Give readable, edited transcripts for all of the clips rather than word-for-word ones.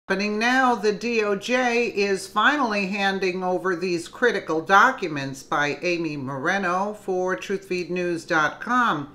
Happening now, the DOJ is finally handing over these critical documents by Amy Moreno for TruthFeedNews.com.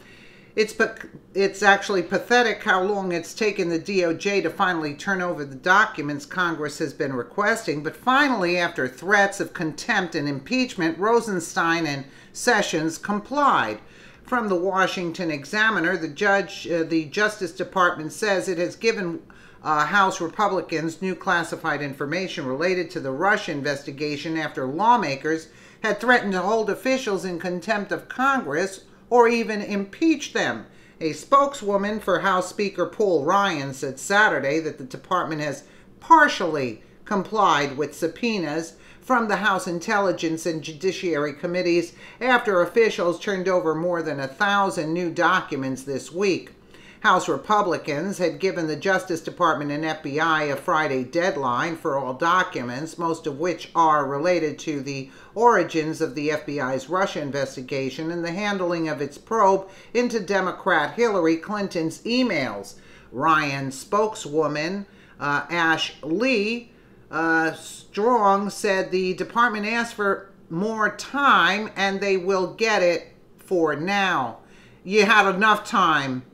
It's actually pathetic how long it's taken the DOJ to finally turn over the documents Congress has been requesting, but finally, after threats of contempt and impeachment, Rosenstein and Sessions complied. From the Washington Examiner, the Justice Department says it has given House Republicans new classified information related to the Russia investigation after lawmakers had threatened to hold officials in contempt of Congress or even impeach them. A spokeswoman for House Speaker Paul Ryan said Saturday that the department has partially complied with subpoenas from the House Intelligence and Judiciary Committees after officials turned over more than 1,000 new documents this week. House Republicans had given the Justice Department and FBI a Friday deadline for all documents, most of which are related to the origins of the FBI's Russia investigation and the handling of its probe into Democrat Hillary Clinton's emails. Ryan's spokeswoman, Ash Lee Strong, said the department asked for more time and they will get it for now. You had enough time.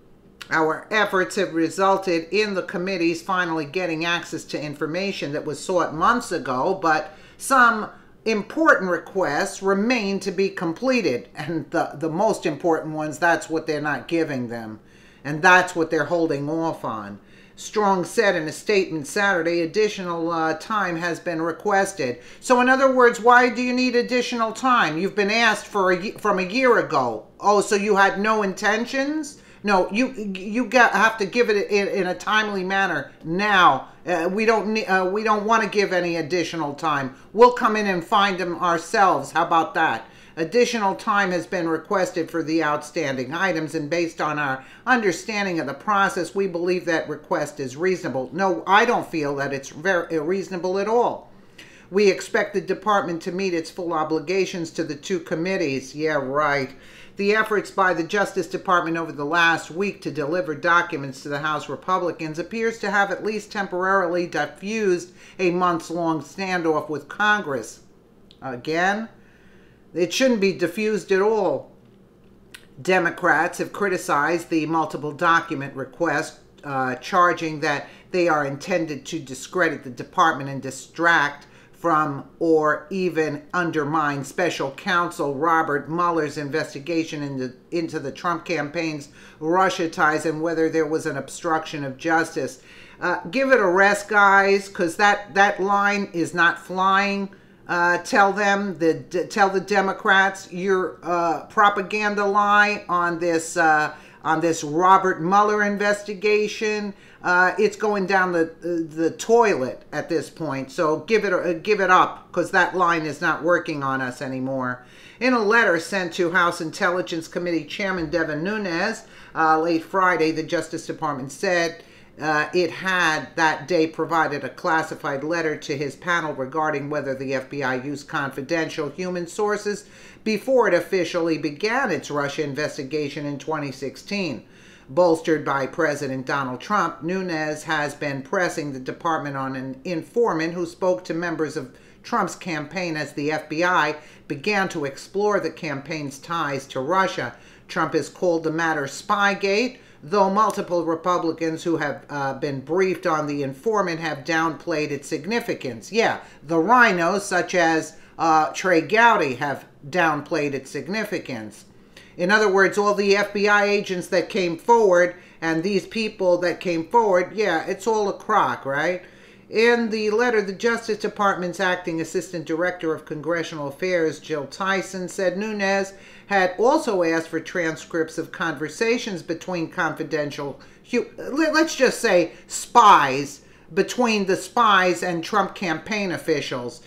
Our efforts have resulted in the committees finally getting access to information that was sought months ago, but some important requests remain to be completed. And the most important ones, that's what they're not giving them. And that's what they're holding off on. Strong said in a statement Saturday, additional time has been requested. So in other words, why do you need additional time? You've been asked from a year ago. Oh, so you had no intentions? No, you have to give it in a timely manner now. We don't want to give any additional time. We'll come in and find them ourselves. How about that? Additional time has been requested for the outstanding items, and based on our understanding of the process, we believe that request is reasonable. No, I don't feel that it's very reasonable at all. We expect the department to meet its full obligations to the two committees. Yeah, right. The efforts by the Justice Department over the last week to deliver documents to the House Republicans appears to have at least temporarily diffused a months-long standoff with Congress. Again, it shouldn't be diffused at all. Democrats have criticized the multiple document requests, charging that they are intended to discredit the department and distract from or even undermine special counsel Robert Mueller's investigation into the Trump campaign's Russia ties and whether there was an obstruction of justice. Give it a rest, guys, because that line is not flying. Tell the Democrats your propaganda lie on this Robert Mueller investigation. It's going down the toilet at this point. So give it up, because that line is not working on us anymore. In a letter sent to House Intelligence Committee Chairman Devin Nunes late Friday, the Justice Department said it had that day provided a classified letter to his panel regarding whether the FBI used confidential human sources before it officially began its Russia investigation in 2016. Bolstered by President Donald Trump, Nunes has been pressing the department on an informant who spoke to members of Trump's campaign as the FBI began to explore the campaign's ties to Russia. Trump has called the matter Spygate, though multiple Republicans who have been briefed on the informant have downplayed its significance. Yeah, the rhinos, such as Trey Gowdy, have downplayed its significance. In other words, all the FBI agents that came forward and these people that came forward, yeah, it's all a crock, right? In the letter, the Justice Department's acting Assistant Director of Congressional Affairs, Jill Tyson, said Nunes had also asked for transcripts of conversations between confidential, let's just say spies, between the spies and Trump campaign officials.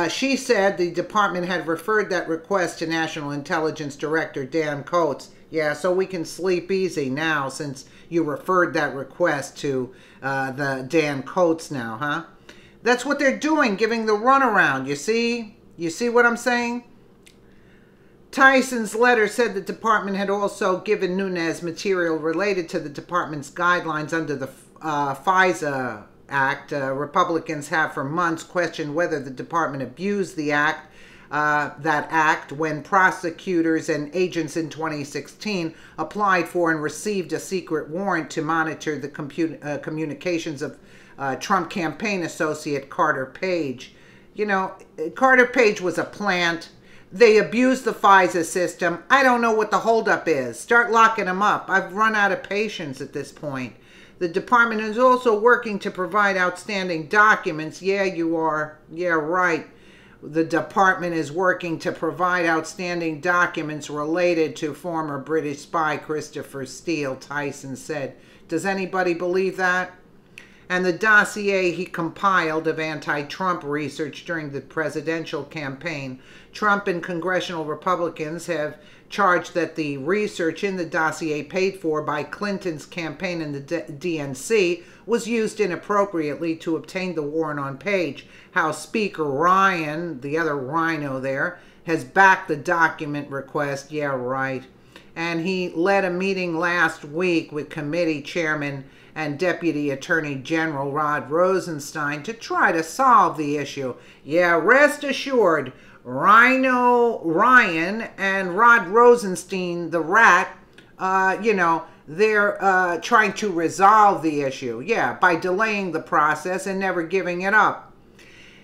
She said the department had referred that request to National Intelligence Director Dan Coats. Yeah, so we can sleep easy now since you referred that request to the Dan Coats now, huh? That's what they're doing, giving the runaround, you see? You see what I'm saying? Tyson's letter said the department had also given Nunes material related to the department's guidelines under the FISA Act. Republicans have for months questioned whether the department abused that act when prosecutors and agents in 2016 applied for and received a secret warrant to monitor the communications of Trump campaign associate Carter Page. You know, Carter Page was a plant. They abused the FISA system. I don't know what the holdup is. Start locking them up. I've run out of patience at this point. The department is also working to provide outstanding documents. Yeah, you are. Yeah, right. The department is working to provide outstanding documents related to former British spy Christopher Steele, Tyson said. Does anybody believe that? And the dossier he compiled of anti-Trump research during the presidential campaign. Trump and congressional Republicans have charged that the research in the dossier paid for by Clinton's campaign and the DNC was used inappropriately to obtain the warrant on Page. House Speaker Ryan, the other rhino there, has backed the document request. Yeah, right. And he led a meeting last week with committee chairman and Deputy Attorney General Rod Rosenstein to try to solve the issue. Yeah, rest assured, Rhino Ryan and Rod Rosenstein, the rat, they're trying to resolve the issue. Yeah, by delaying the process and never giving it up.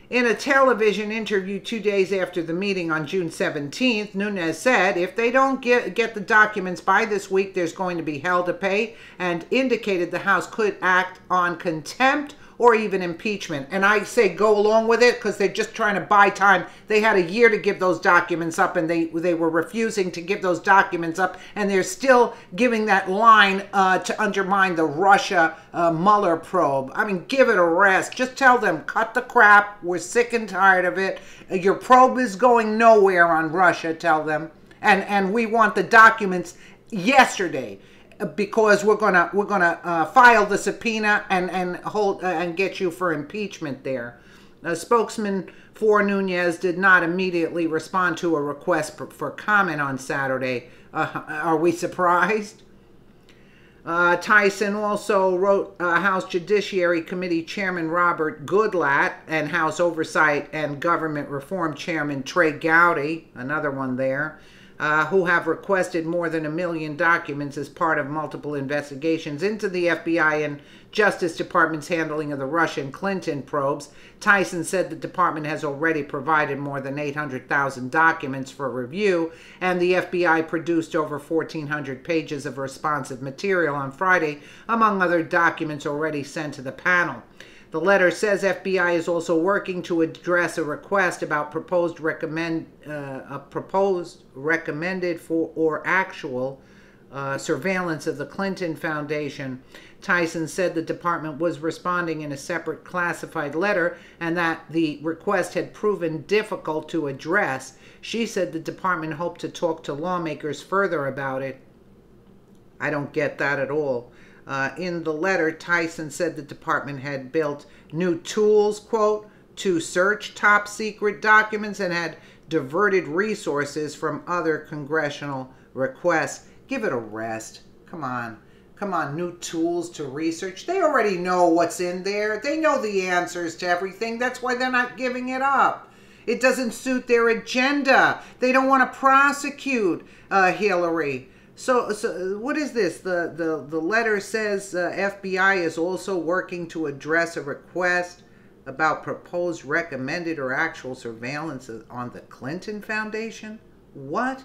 In a television interview 2 days after the meeting on June 17th, Nunes said if they don't get the documents by this week, there's going to be hell to pay, and indicated the House could act on contempt or even impeachment. And I say go along with it because they're just trying to buy time. They had a year to give those documents up, and they were refusing to give those documents up, and they're still giving that line to undermine the Russia Mueller probe. I mean, give it a rest. Just tell them, cut the crap. We're sick and tired of it. Your probe is going nowhere on Russia, tell them. And we want the documents yesterday, because we're gonna file the subpoena and get you for impeachment there. A spokesman for Nunes did not immediately respond to a request for comment on Saturday. Are we surprised? Tyson also wrote House Judiciary Committee Chairman Robert Goodlatte and House Oversight and Government Reform Chairman Trey Gowdy, another one there, who have requested more than 1 million documents as part of multiple investigations into the FBI and Justice Department's handling of the Russian Clinton probes. Tyson said the department has already provided more than 800,000 documents for review, and the FBI produced over 1,400 pages of responsive material on Friday, among other documents already sent to the panel. The letter says FBI is also working to address a request about proposed recommended for or actual surveillance of the Clinton Foundation. Tyson said the department was responding in a separate classified letter and that the request had proven difficult to address. She said the department hoped to talk to lawmakers further about it. I don't get that at all. In the letter, Tyson said the department had built new tools, quote, to search top secret documents and had diverted resources from other congressional requests. Give it a rest. Come on. Come on, new tools to research. They already know what's in there. They know the answers to everything. That's why they're not giving it up. It doesn't suit their agenda. They don't want to prosecute Hillary. So what is this? The letter says FBI is also working to address a request about proposed recommended or actual surveillance on the Clinton Foundation? What?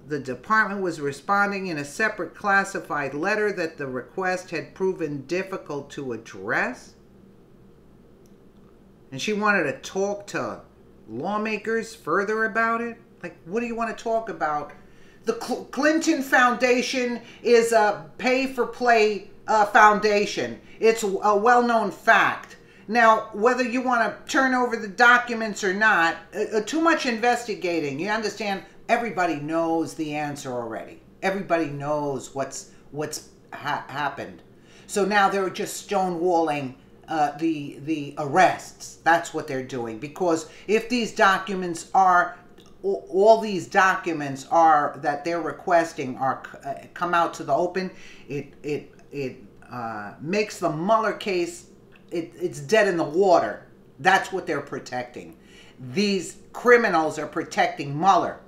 The department was responding in a separate classified letter that the request had proven difficult to address? And she wanted to talk to lawmakers further about it? Like, what do you want to talk about? The Clinton Foundation is a pay-for-play foundation. It's a well-known fact. Now, whether you want to turn over the documents or not, too much investigating. You understand? Everybody knows the answer already. Everybody knows what's happened. So now they're just stonewalling the arrests. That's what they're doing. Because if these documents are, all these documents are that they're requesting are come out to the open, it makes the Mueller case, it's dead in the water. That's what they're protecting. These criminals are protecting Mueller.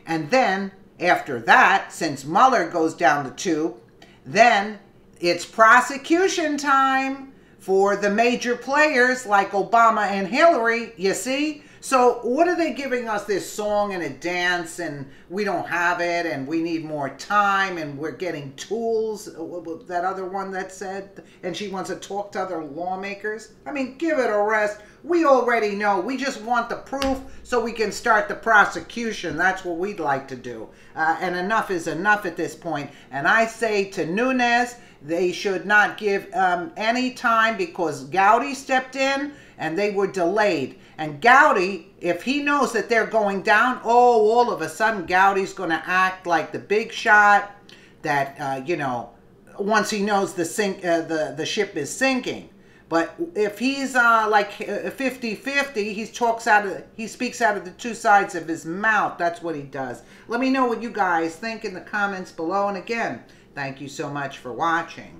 And then, after that, since Mueller goes down the tube, then it's prosecution time for the major players like Obama and Hillary, you see? So what are they giving us, this song and a dance, and we don't have it, and we need more time, and we're getting tools, that other one that said, and she wants to talk to other lawmakers? I mean, give it a rest. We already know. We just want the proof so we can start the prosecution. That's what we'd like to do. And enough is enough at this point. And I say to Nunes, they should not give any time, because Gowdy stepped in and they were delayed. And Gowdy, if he knows that they're going down, oh, all of a sudden Gowdy's going to act like the big shot that, you know, once he knows the ship is sinking. But if he's like 50-50, he speaks out of the two sides of his mouth. That's what he does. Let me know what you guys think in the comments below. And again, thank you so much for watching.